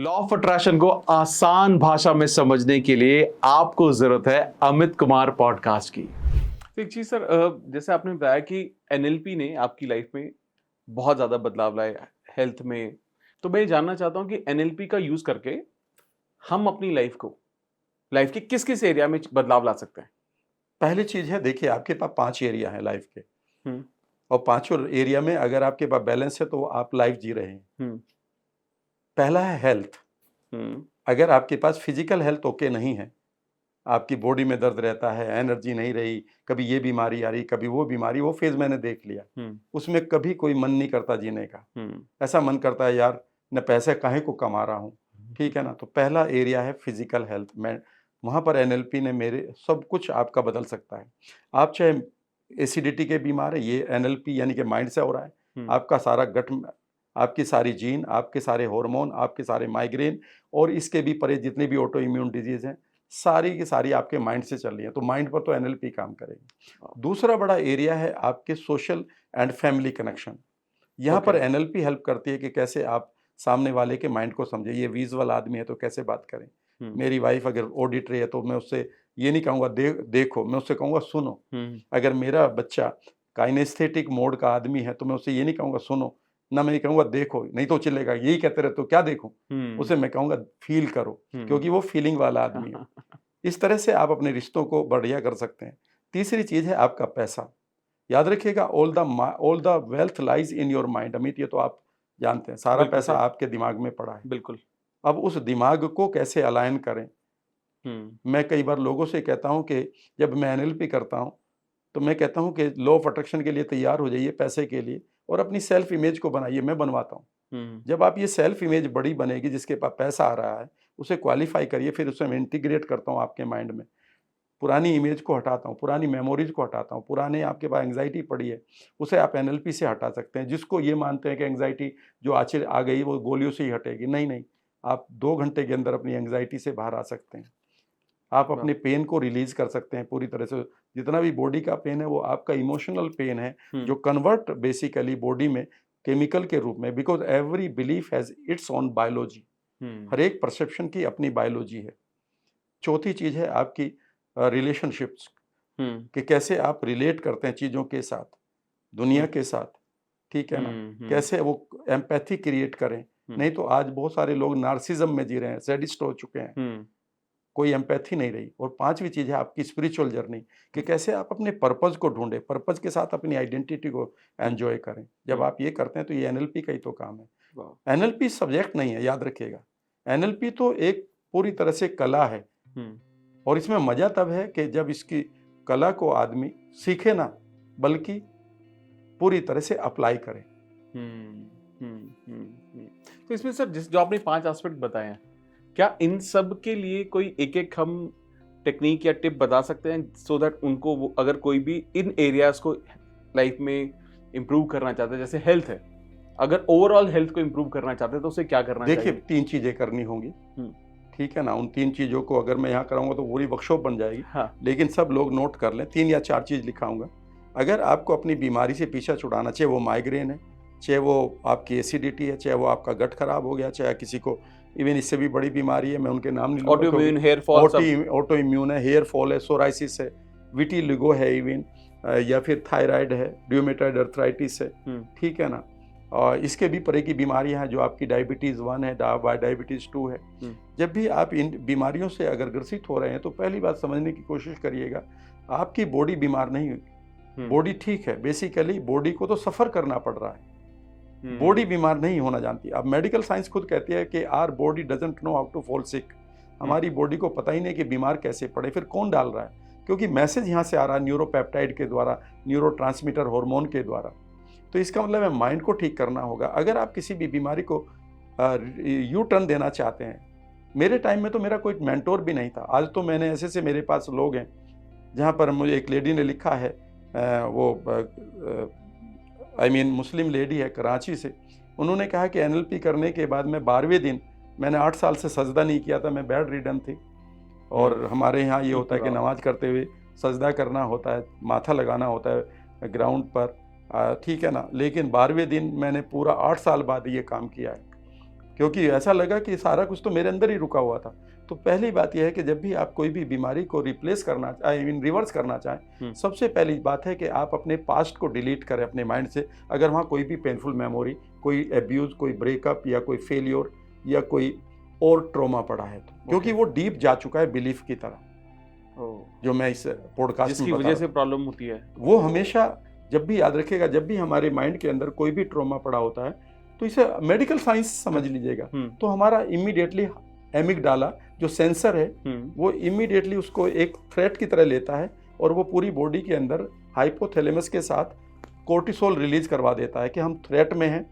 Law of attraction को आसान भाषा में समझने के लिए आपको जरूरत है अमित कुमार पॉडकास्ट की। तो एक चीज सर, जैसे आपने बताया कि एनएलपी ने आपकी लाइफ में बहुत ज्यादा बदलाव लाया हेल्थ में। तो मैं ये जानना चाहता हूँ कि एनएलपी का यूज करके हम अपनी लाइफ के किस किस एरिया में बदलाव ला सकते हैं। पहली चीज है, देखिए आपके पास 5 एरिया है लाइफ के, हम्म। और पांचों एरिया में अगर आपके पास बैलेंस है तो आप लाइफ जी रहे हैं। हम्म। पहला है हेल्थ। हम्म। अगर आपके पास फिजिकल हेल्थ ओके नहीं है, आपकी बॉडी में दर्द रहता है, एनर्जी नहीं रही, कभी ये बीमारी आ रही, कभी वो बीमारी, वो फेज मैंने देख लिया। उसमें कभी कोई मन नहीं करता जीने का। ऐसा मन करता है यार, न पैसे काहे को कमा रहा हूँ। ठीक है ना। तो पहला एरिया है फिजिकल हेल्थ। मैं वहाँ पर एनएलपी ने मेरे सब कुछ आपका बदल सकता है। आप चाहे एसिडिटी के बीमार है, ये एनएलपी यानी कि माइंड से हो रहा है। आपका सारा गट, आपकी सारी जीन, आपके सारे हार्मोन, आपके सारे माइग्रेन और इसके भी परे जितने भी ऑटो इम्यून डिजीज हैं, सारी की सारी आपके माइंड से चल रही है। तो माइंड पर तो एनएलपी काम करेगी। दूसरा बड़ा एरिया है आपके सोशल एंड फैमिली कनेक्शन। यहाँ पर एनएलपी हेल्प करती है कि कैसे आप सामने वाले के माइंड को समझे। ये विजुअल आदमी है तो कैसे बात करें। मेरी वाइफ अगर ऑडिटरी है तो मैं उससे ये नहीं कहूँगा देखो, मैं उससे कहूँगा सुनो। अगर मेरा बच्चा काइनेस्थेटिक मोड का आदमी है तो मैं उससे ये नहीं कहूँगा सुनो, ना मैं ये कहूँगा देखो, नहीं तो चिल्लेगा यही कहते रहे तो क्या देखूं। उसे मैं कहूँगा फील करो, क्योंकि वो फीलिंग वाला आदमी है। इस तरह से आप अपने रिश्तों को बढ़िया कर सकते हैं। तीसरी चीज है आपका पैसा। याद रखिएगा, all the wealth lies in your mind. Amit, ये तो आप जानते हैं, सारा पैसा आपके दिमाग में पड़ा है। बिल्कुल। अब उस दिमाग को कैसे अलाइन करें। मैं कई बार लोगों से कहता हूं कि जब मैं एनएलपी करता हूं तो मैं कहता हूं कि लॉ ऑफ अट्रैक्शन के लिए तैयार हो जाइए पैसे के लिए, और अपनी सेल्फ इमेज को बनाइए। मैं बनवाता हूं। जब आप ये सेल्फ इमेज बड़ी बनेगी, जिसके पास पैसा आ रहा है, उसे क्वालिफाई करिए, फिर उसे मैं इंटीग्रेट करता हूं आपके माइंड में। पुरानी इमेज को हटाता हूँ, पुरानी मेमोरीज को हटाता हूँ। पुराने आपके पास एंग्जाइटी पड़ी है, उसे आप एनएलपी से हटा सकते हैं। जिसको ये मानते हैं कि एंग्जाइटी जो आज आ गई वो गोलियों से ही हटेगी, नहीं नहीं, आप 2 घंटे के अंदर अपनी एंग्जाइटी से बाहर आ सकते हैं। आप अपने पेन को रिलीज कर सकते हैं पूरी तरह से। जितना भी बॉडी का पेन है वो आपका इमोशनल पेन है, जो कन्वर्ट बेसिकली बॉडी में केमिकल के रूप में, because every belief has its own biology. हर एक परसेप्शन की अपनी बायोलॉजी है। चौथी चीज है आपकी रिलेशनशिप्स, कि कैसे आप रिलेट करते हैं चीजों के साथ, दुनिया के साथ। ठीक है ना। कैसे वो एम्पैथी क्रिएट करें। नहीं तो आज बहुत सारे लोग नार्सिज्म में जी रहे हैं, सैडिस्ट हो चुके हैं, कोई एम्पैथी नहीं रही। और पांचवी चीज है आपकी स्पिरिचुअल जर्नी, कि कैसे आप अपने पर्पज को ढूंढे, पर्पज के साथ अपनी आइडेंटिटी को एंजॉय करें। जब आप ये करते हैं तो ये एनएलपी का ही तो काम है। एनएलपी सब्जेक्ट नहीं है, याद रखिएगा। एनएलपी तो एक पूरी तरह से कला है, और इसमें मजा तब है कि जब इसकी कला को आदमी सीखे ना, बल्कि पूरी तरह से अप्लाई करे। तो इसमें सर जो आपने 5 एस्पेक्ट बताए हैं, क्या इन सब के लिए कोई एक एक हम टेक्निक या टिप बता सकते हैं, सो दैट उनको अगर कोई भी इन एरियाज को लाइफ में इम्प्रूव करना चाहते हैं, जैसे हेल्थ है, अगर ओवरऑल हेल्थ को इम्प्रूव करना चाहते हैं तो उसे क्या करना चाहिए? देखिए 3 चीजें करनी होंगी। ठीक है ना। उन 3 चीजों को अगर मैं यहाँ कराऊंगा तो पूरी वर्कशॉप बन जाएगी। हाँ। लेकिन सब लोग नोट कर लें, 3 या 4 चीज लिखाऊंगा। अगर आपको अपनी बीमारी से पीछा छुड़ाना, चाहे वो माइग्रेन है, चाहे वो आपकी एसिडिटी है, चाहे वो आपका गट खराब हो गया, चाहे किसी को इवन इससे भी बड़ी बीमारी है, मैं उनके नाम नहीं लूंगा, ऑटो इम्यून है, हेयर फॉल है, सोराइसिस है, विटिलिगो है इवन, या फिर थायराइड है, र्यूमेटॉइड अर्थराइटिस है। ठीक है ना। और इसके भी परे की बीमारियां हैं, जो आपकी डायबिटीज़ 1 है, डायबिटीज़ 2 है। जब भी आप इन बीमारियों से अगर ग्रसित हो रहे हैं तो पहली बात समझने की कोशिश करिएगा, आपकी बॉडी बीमार नहीं हुई, बॉडी ठीक है। बेसिकली बॉडी को तो सफ़र करना पड़ रहा है, बॉडी बीमार नहीं होना जानती। अब मेडिकल साइंस खुद कहती है कि our body doesn't know how to fall sick. हमारी बॉडी को पता ही नहीं कि बीमार कैसे पड़े। फिर कौन डाल रहा है? क्योंकि मैसेज यहाँ से आ रहा है न्यूरोपेप्टाइड के द्वारा, न्यूरोट्रांसमीटर हार्मोन के द्वारा। तो इसका मतलब है माइंड को ठीक करना होगा। अगर आप किसी भी बीमारी को यू टर्न देना चाहते हैं, मेरे टाइम में तो मेरा कोई मेंटोर भी नहीं था। आज तो मैंने ऐसे मेरे पास लोग हैं, जहाँ पर मुझे एक लेडी ने लिखा है, वो मुस्लिम लेडी है कराची से। उन्होंने कहा कि एनएलपी करने के बाद मैं 12वें दिन, मैंने 8 साल से सजदा नहीं किया था, मैं बेड रिडन थी। और हमारे यहाँ ये होता है कि नमाज करते हुए सजदा करना होता है, माथा लगाना होता है ग्राउंड पर। ठीक है ना। लेकिन 12वें दिन मैंने पूरा 8 साल बाद ये काम किया है, क्योंकि ऐसा लगा कि सारा कुछ तो मेरे अंदर ही रुका हुआ था। तो पहली बात यह है कि जब भी आप कोई भी बीमारी को रिप्लेस करना, आई मीन रिवर्स करना चाहें, सबसे पहली बात है कि आप अपने पास्ट को डिलीट करें अपने माइंड से। अगर वहाँ कोई भी पेनफुल मेमोरी, कोई एब्यूज़, कोई ब्रेकअप या कोई फेलियर या कोई और ट्रॉमा पड़ा है तो, क्योंकि वो डीप जा चुका है बिलीफ की तरह, जो मैं इस पॉडकास्ट में जिसकी वजह से प्रॉब्लम होती है। वो हमेशा जब भी याद रखेगा, जब भी हमारे माइंड के अंदर कोई भी ट्रॉमा पड़ा होता है तो इसे मेडिकल साइंस समझ लीजिएगा, तो हमारा इमीडिएटली एमिगडाला जो सेंसर है वो इमीडिएटली उसको एक थ्रेट की तरह लेता है और वो पूरी बॉडी के अंदर हाइपोथैलेमस के साथ कोर्टिसोल रिलीज करवा देता है कि हम थ्रेट में हैं,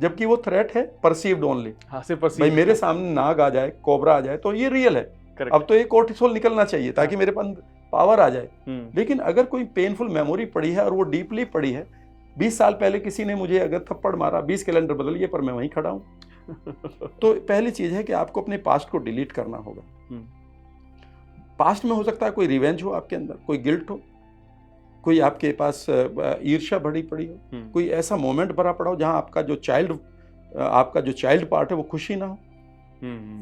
जबकि वो थ्रेट है परसीव्ड ओनली। भाई मेरे सामने नाग आ जाए, कोबरा आ जाए तो ये रियल है, अब तो ये कोर्टिसोल निकलना चाहिए ताकि मेरे पास पावर आ जाए। लेकिन अगर कोई पेनफुल मेमोरी पड़ी है और वो डीपली पड़ी है, 20 साल पहले किसी ने मुझे अगर थप्पड़ मारा, 20 कैलेंडर बदलिए पर मैं वहीं खड़ा हूं। तो पहली चीज है कि आपको अपने पास्ट को डिलीट करना होगा। पास्ट में हो सकता है कोई रिवेंज हो आपके अंदर, कोई गिल्ट हो, कोई आपके पास ईर्ष्या भरी पड़ी हो, कोई ऐसा मोमेंट भरा पड़ा हो जहां आपका जो चाइल्ड पार्ट है वो खुशी ना हो,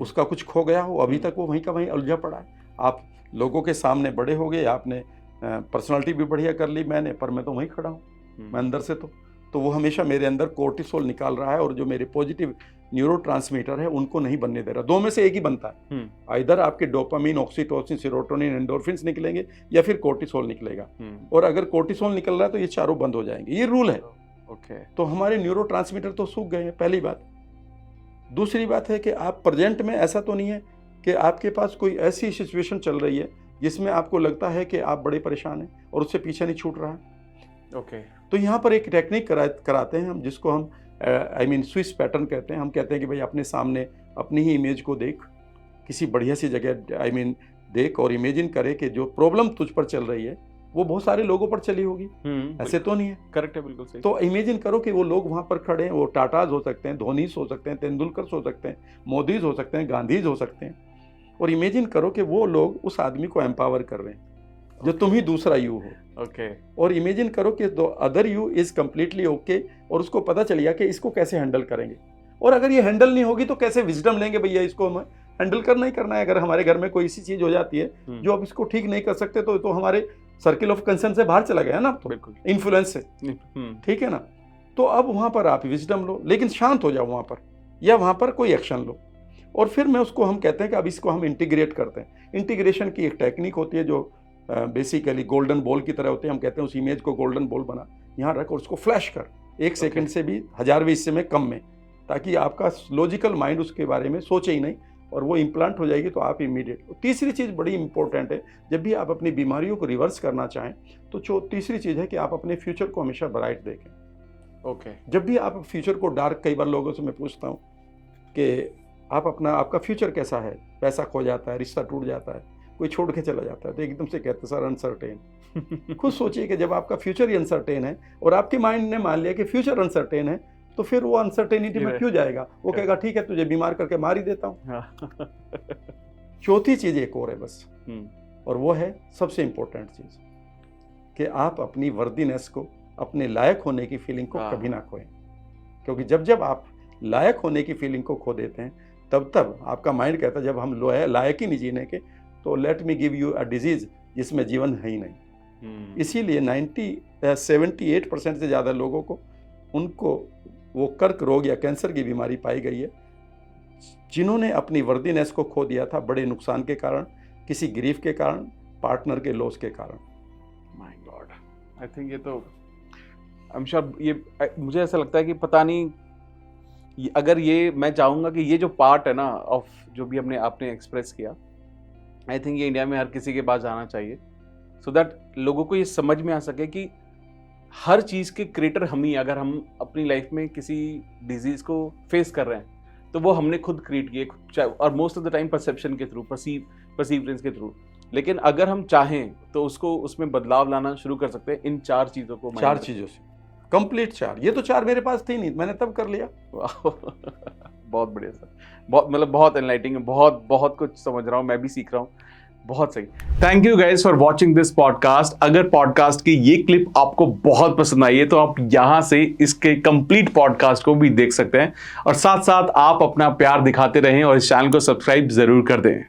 उसका कुछ खो गया हो, अभी तक वो वहीं का वहीं उलझा पड़ा है। आप लोगों के सामने बड़े हो गए, आपने पर्सनालिटी भी बढ़िया कर ली मैंने, पर मैं तो वहीं खड़ा हूँ, मैं अंदर से तो वो हमेशा मेरे अंदर कोर्टिसोल निकाल रहा है और जो मेरे पॉजिटिव न्यूरोट्रांसमीटर है उनको नहीं बनने दे रहा। दो में से एक ही बनता है, इधर आपके डोपामिन, ऑक्सीटोसिन, सेरोटोनिन, एंडोर्फिन्स निकलेंगे या फिर कोर्टिसोल निकलेगा। और अगर कोर्टिसोल निकल रहा है तो ये चारों बंद हो जाएंगे, ये रूल है। तो हमारे न्यूरोट्रांसमीटर तो सूख गए हैं, पहली बात। दूसरी बात है कि आप प्रेजेंट में, ऐसा तो नहीं है कि आपके पास कोई ऐसी सिचुएशन चल रही है जिसमें आपको लगता है कि आप बड़े परेशान हैं और उससे पीछे नहीं छूट रहा है। तो यहाँ पर एक टेक्निक कराते हैं हम, जिसको हम स्विस पैटर्न कहते हैं। हम कहते हैं कि भाई अपने सामने अपनी ही इमेज को देख, किसी बढ़िया सी जगह देख और इमेजिन करे कि जो प्रॉब्लम तुझ पर चल रही है वो बहुत सारे लोगों पर चली होगी, ऐसे तो नहीं है। करेक्ट है, बिल्कुल सही। तो इमेजिन करो कि वो लोग वहाँ पर खड़े हैं, वो टाटाज हो सकते हैं, धोनीस हो सकते हैं, तेंदुलकर हो सकते हैं, मोदीज हो सकते हैं, गांधीज हो सकते हैं, और इमेजिन करो कि वो लोग उस आदमी को एम्पावर कर रहे हैं जो तुम ही दूसरा यू हो। और इमेजिन करो कि the other you is completely okay और उसको पता चल गया कि इसको कैसे हैंडल करेंगे, और अगर ये हैंडल नहीं होगी तो कैसे विजडम लेंगे, भैया इसको हमें हैंडल करना ही करना है। अगर हमारे घर में कोई ऐसी चीज हो जाती है जो अब इसको ठीक नहीं कर सकते तो हमारे सर्किल ऑफ कंसर्न से बाहर चला गया ना, तो बिल्कुल इन्फ्लुएंस से, ठीक है ना। तो अब वहां पर आप विजडम लो, लेकिन शांत हो जाओ वहां पर, या वहां पर कोई एक्शन लो, और फिर मैं उसको, हम कहते हैं कि अब इसको हम इंटीग्रेट करते हैं। इंटीग्रेशन की एक टेक्निक होती है जो बेसिकली गोल्डन बॉल की तरह होती है। हम कहते हैं उस इमेज को गोल्डन बॉल बना, यहाँ रख और उसको फ्लैश कर 1 सेकंड से भी 1000वें हिस्से में कम में, ताकि आपका लॉजिकल माइंड उसके बारे में सोचे ही नहीं, और वो इम्प्लांट हो जाएगी तो आप इमीडिएट। तीसरी चीज़ बड़ी इंपॉर्टेंट है, जब भी आप अपनी बीमारियों को रिवर्स करना चाहें तो तीसरी चीज़ है कि आप अपने फ्यूचर को हमेशा ब्राइट देखें। जब भी आप फ्यूचर को डार्क, कई बार लोगों से मैं पूछता हूँ कि आपका फ्यूचर कैसा है, पैसा खो जाता है, रिश्ता टूट जाता है, कोई छोड़ के चला जाता है, तो एकदम से कहते सर अनसर्टेन। खुद सोचिए कि जब आपका फ्यूचर ही अनसर्टेन है और आपके माइंड ने मान लिया कि फ्यूचर अनसर्टेन है, तो फिर वो अनसर्टेनिटी में क्यों जाएगा, वो कहेगा ठीक है तुझे बीमार करके मार ही देता हूँ। चौथी चीज एक और है बस, और वो है सबसे इंपॉर्टेंट चीज, कि आप अपनी वर्दीनेस को, अपने लायक होने की फीलिंग को कभी ना खोएं। क्योंकि जब आप लायक होने की फीलिंग को खो देते हैं तब आपका माइंड कहता है जब हम लायक ही नहीं जीने के, तो let me give you a disease जिसमें जीवन है ही नहीं। इसीलिए 78% से ज़्यादा लोगों को, उनको वो कर्क रोग या कैंसर की बीमारी पाई गई है, जिन्होंने अपनी वर्दीनेस को खो दिया था बड़े नुकसान के कारण, किसी ग्रीफ के कारण, पार्टनर के लॉस के कारण। माय गॉड, आई थिंक ये तो आई एम श्योर, ये मुझे ऐसा लगता है कि पता नहीं, अगर ये मैं चाहूँगा कि ये जो पार्ट है ना ऑफ जो भी आपने एक्सप्रेस किया, आई थिंक ये इंडिया में हर किसी के पास जाना चाहिए, सो दैट लोगों को ये समझ में आ सके कि हर चीज़ के क्रिएटर हम ही। अगर हम अपनी लाइफ में किसी डिजीज़ को फेस कर रहे हैं तो वो हमने खुद क्रिएट किए, और most of the time perception के थ्रू, परसीवरेंस के थ्रू। लेकिन अगर हम चाहें तो उसमें बदलाव लाना शुरू कर सकते हैं इन 4 चीज़ों को, 4 चीज़ों से कंप्लीट 4। ये तो 4 मेरे पास थी नहीं, मैंने तब कर लिया। बहुत बढ़िया सर, बहुत एनलाइटिंग है, बहुत कुछ समझ रहा हूँ, मैं भी सीख रहा हूँ। बहुत सही। Thank you guys for watching this podcast. अगर पॉडकास्ट की ये क्लिप आपको बहुत पसंद आई है तो आप यहाँ से इसके कंप्लीट पॉडकास्ट को भी देख सकते हैं, और साथ साथ आप अपना प्यार दिखाते रहें और इस चैनल को सब्सक्राइब जरूर कर दें।